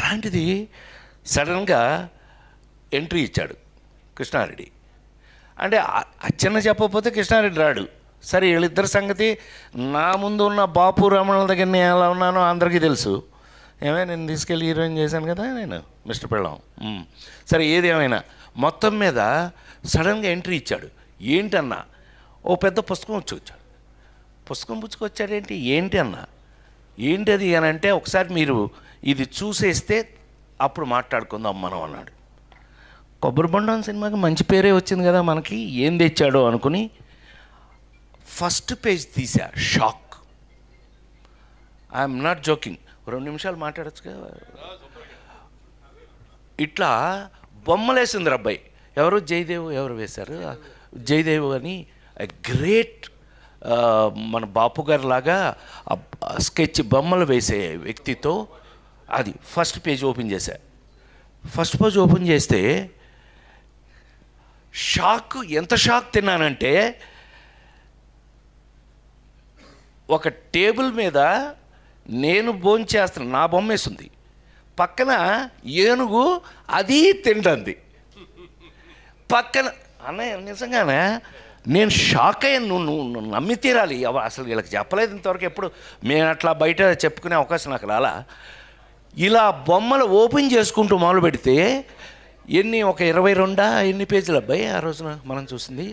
అలాంటిది సడన్గా ఎంట్రీ ఇచ్చాడు కృష్ణారెడ్డి. అంటే అచ్చన్న చెప్పకపోతే కృష్ణారెడ్డి రాడు. సరే వీళ్ళిద్దరి సంగతి నా ముందు ఉన్న బాపు రమణ దగ్గర నేను ఎలా ఉన్నానో అందరికీ తెలుసు. నేను తీసుకెళ్ళి హీరోయిన్ చేశాను కదా నేను మిస్టర్ పెళ్ళాం. సరే ఏది ఏమైనా మొత్తం మీద సడన్గా ఎంట్రీ ఇచ్చాడు. ఏంటన్నా ఓ పెద్ద పుస్తకం వచ్చాడు. పుస్తకం పుచ్చుకొచ్చాడేంటి ఏంటి అన్నా, ఏంటి అది అని అంటే ఒకసారి మీరు ఇది చూసేస్తే అప్పుడు మాట్లాడుకుందాం మనం అన్నాడు. కొబ్బరి బొండం సినిమాకి మంచి పేరే వచ్చింది కదా మనకి, ఏం తెచ్చాడో అనుకుని ఫస్ట్ పేజ్ తీసా. షాక్. I'm not joking. 2 నిమిషాలు మాట్లాడచ్చు కదా. ఇట్లా బొమ్మలేసింది అబ్బాయి. ఎవరు జయదేవ్ ఎవరు వేశారు, జయదేవ్ అని గ్రేట్ మన బాపు గారి లాగా స్కెచ్ బొమ్మలు వేసే వ్యక్తితో అది ఫస్ట్ పేజ్ ఓపెన్ చేశా. ఫస్ట్ పేజ్ ఓపెన్ చేస్తే షాక్, ఎంత షాక్ తిన్నానంటే ఒక టేబుల్ మీద నేను భోంచేస్తాను, నా బొమ్మ వేసింది, పక్కన ఏనుగు అది తింటుంది పక్కన. అన్నయ్య నిజంగానే నేను షాక్ అయ్యాను. నువ్వు నమ్మి తీరాలి. అసలు వీళ్ళకి చెప్పలేదు ఇంతవరకు ఎప్పుడు. మేము అట్లా బయట చెప్పుకునే అవకాశం నాకు రాలా. ఇలా బొమ్మలు ఓపెన్ చేసుకుంటూ మొదలు పెడితే ఒక 22 ఎన్ని పేజీలు అబ్బాయి ఆ రోజున మనం చూసింది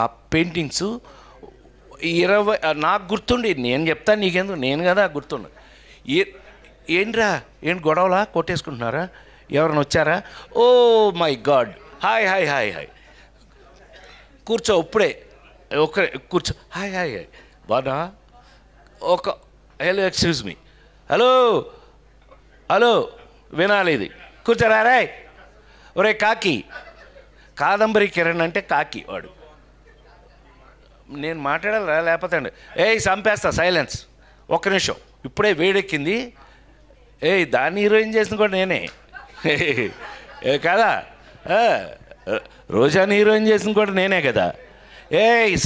ఆ పెయింటింగ్స్. 20 నాకు గుర్తుండి, నేను చెప్తాను నీకెందుకు, నేను కదా గుర్తుండు. ఏంట్రా ఏంటి గొడవలా, కొట్టేసుకుంటున్నారా, ఎవరైనా వచ్చారా? Oh my God, hi hi hi hi, కూర్చో ఇప్పుడే కూర్చో, హాయ్ హాయ్ హాయ్ బాగా hello excuse me, hello hello వినాలి ఇది, కూర్చోరా రాయ్. ఒరే కాకి, కాదంబరి కిరణ్ అంటే కాకి వాడు. నేను మాట్లాడాలా లేకపోతే అండి చంపేస్తా, సైలెన్స్, ఒక్క నిమిషం, ఇప్పుడే వేడెక్కింది. దాన్ని హీరోయిన్ చేసిన కూడా నేనే కదా, రోజాని హీరోయిన్ చేసిన కూడా నేనే కదా.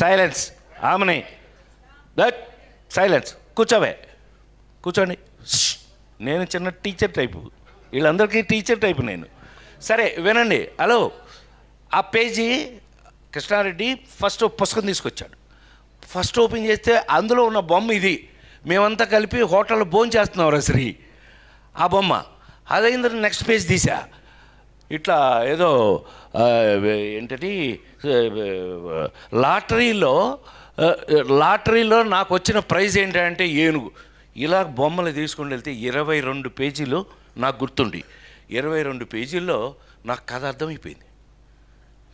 సైలెన్స్, ఆమెని దట్ సైలెన్స్, కూర్చోవే కూర్చోండి. నేను చిన్న టీచర్ టైపు, వీళ్ళందరికీ టీచర్ టైపు నేను. సరే వినండి. హలో, ఆ పేజీ కృష్ణారెడ్డి ఫస్ట్ పుస్తకం తీసుకొచ్చాడు. ఫస్ట్ ఓపెన్ చేస్తే అందులో ఉన్న బొమ్మ ఇది. మేమంతా కలిపి హోటల్లో భోజనం చేస్తున్నాం శ్రీ, ఆ బొమ్మ. అదైంది. నెక్స్ట్ పేజ్ తీసా. ఇట్లా ఏదో ఏంటది లాటరీలో నాకు వచ్చిన ప్రైజ్ ఏంటంటే ఏనుగు. ఇలా బొమ్మలు తీసుకుని వెళ్తే 22 పేజీలు నాకు గుర్తుండి, 22 పేజీల్లో నాకు కథ అర్థమైపోయింది.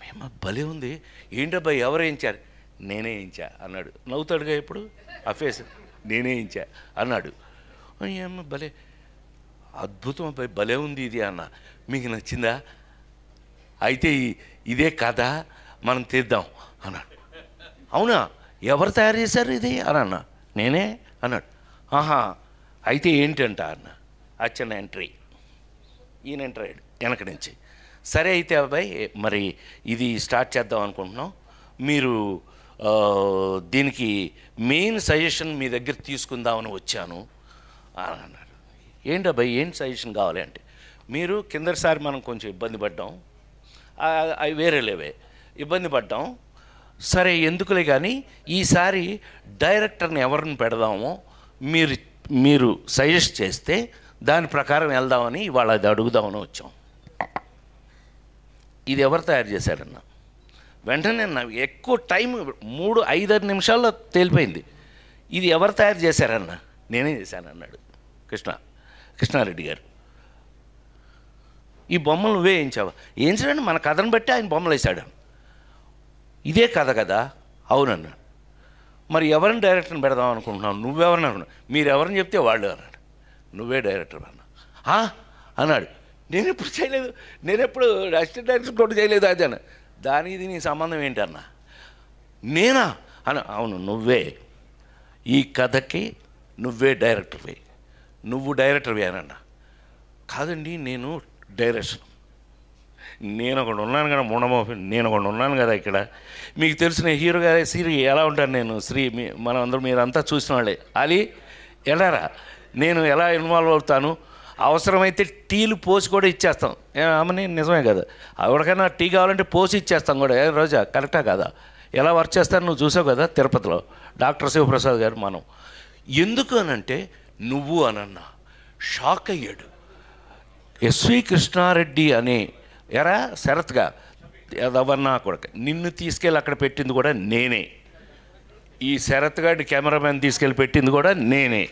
మేము భలే ఉంది, ఏంటబ్బాయి ఎవరు వేయించారు? నేనే వేయించా అన్నాడు. నవ్వుతాడుగా ఇప్పుడు ఆ ఫేస్, నేనే వేయించా అన్నాడు. ఏమో భలే అద్భుతం అబ్బాయి, భలే ఉంది ఇది అన్న. మీకు నచ్చిందా? అయితే ఇదే కథ మనం తీద్దాం అన్నాడు. అవునా, ఎవరు తయారు చేశారు ఇది అని అన్నా. నేనే అన్నాడు. ఆహా, అయితే ఏంటంట అన్న. అచ్చన్న ఎంట్రీ, ఈయన ఎంటర్ అయ్యాడు వెనక నుంచి. సరే అయితే అబ్బాయి మరి ఇది స్టార్ట్ చేద్దాం అనుకుంటున్నాం, మీరు దీనికి మెయిన్ సజెషన్ మీ దగ్గర తీసుకుందామని వచ్చాను అని అన్నాడు. ఏంటి అబ్బాయి ఏంటి సజెషన్ కావాలి అంటే, మీరు కిందసారి మనం కొంచెం ఇబ్బంది పడ్డాం, అవి వేరే లేవే ఇబ్బంది పడ్డాం, సరే ఎందుకులే కానీ ఈసారి డైరెక్టర్ని ఎవరిని పెడదామో మీరు సజెస్ట్ చేస్తే దాని ప్రకారం వెళ్దామని ఇవాళ అది అడుగుదామని వచ్చాం. ఇది ఎవరు తయారు చేశారన్న? వెంటనే ఎక్కువ టైం 3-5 నిమిషాల్లో తేలిపోయింది. ఇది ఎవరు తయారు చేశారన్న? నేనే చేశాను అన్నాడు కృష్ణారెడ్డి గారు. ఈ బొమ్మలు నువ్వే వేయించావా? వేయించడండి, మన కథను బట్టి ఆయన బొమ్మలు వేశాడు. ఇదే కథ కదా? అవునన్నా. మరి ఎవరిని డైరెక్టర్ని పెడదాం అనుకుంటున్నావు? నువ్వెవరిని అనుకున్నావు? మీరు ఎవరిని చెప్తే వాళ్ళు అన్నాడు. నువ్వే డైరెక్టర్ అన్నా అన్నాడు. నేను ఎప్పుడు చేయలేదు, నేను ఎప్పుడు అసిస్టెంట్ డైరెక్టర్ కూడా చేయలేదు అది అన్న. దానికి నీ సంబంధం ఏంటన్నా? నేనా అన్న. అవును నువ్వే, ఈ కథకి నువ్వే డైరెక్టర్వే, నువ్వు డైరెక్టర్వే అన్న. కాదండి నేను డైరెక్షన్, నేను ఒకటి ఉన్నాను కదా ముండమోహన్, నేను ఒకటి ఉన్నాను కదా ఇక్కడ. మీకు తెలిసిన హీరో గారి శ్రీ ఎలా ఉంటాను నేను, శ్రీ మనం అందరూ మీరంతా చూసిన వాళ్ళే. అలీ ఎలారా నేను ఎలా ఇన్వాల్వ్ అవుతాను అవసరమైతే టీలు పోసి కూడా ఇచ్చేస్తాం. ఆమెని నిజమే కదా, ఎవరికైనా టీ కావాలంటే పోసి ఇచ్చేస్తాం కూడా. రోజా కరెక్టా కదా? ఎలా వర్క్ చేస్తారో నువ్వు చూసావు కదా తిరుపతిలో డాక్టర్ శివప్రసాద్ గారు. మనం ఎందుకు అనంటే నువ్వు అనన్నా షాక్ అయ్యాడు. ఎస్వి కృష్ణారెడ్డి అనే ఎరా శరత్గా ఎవరన్నా కూడా నిన్ను తీసుకెళ్ళి అక్కడ పెట్టింది కూడా నేనే, ఈ శరత్ గారి కెమెరామెన్ తీసుకెళ్ళి పెట్టింది కూడా నేనే.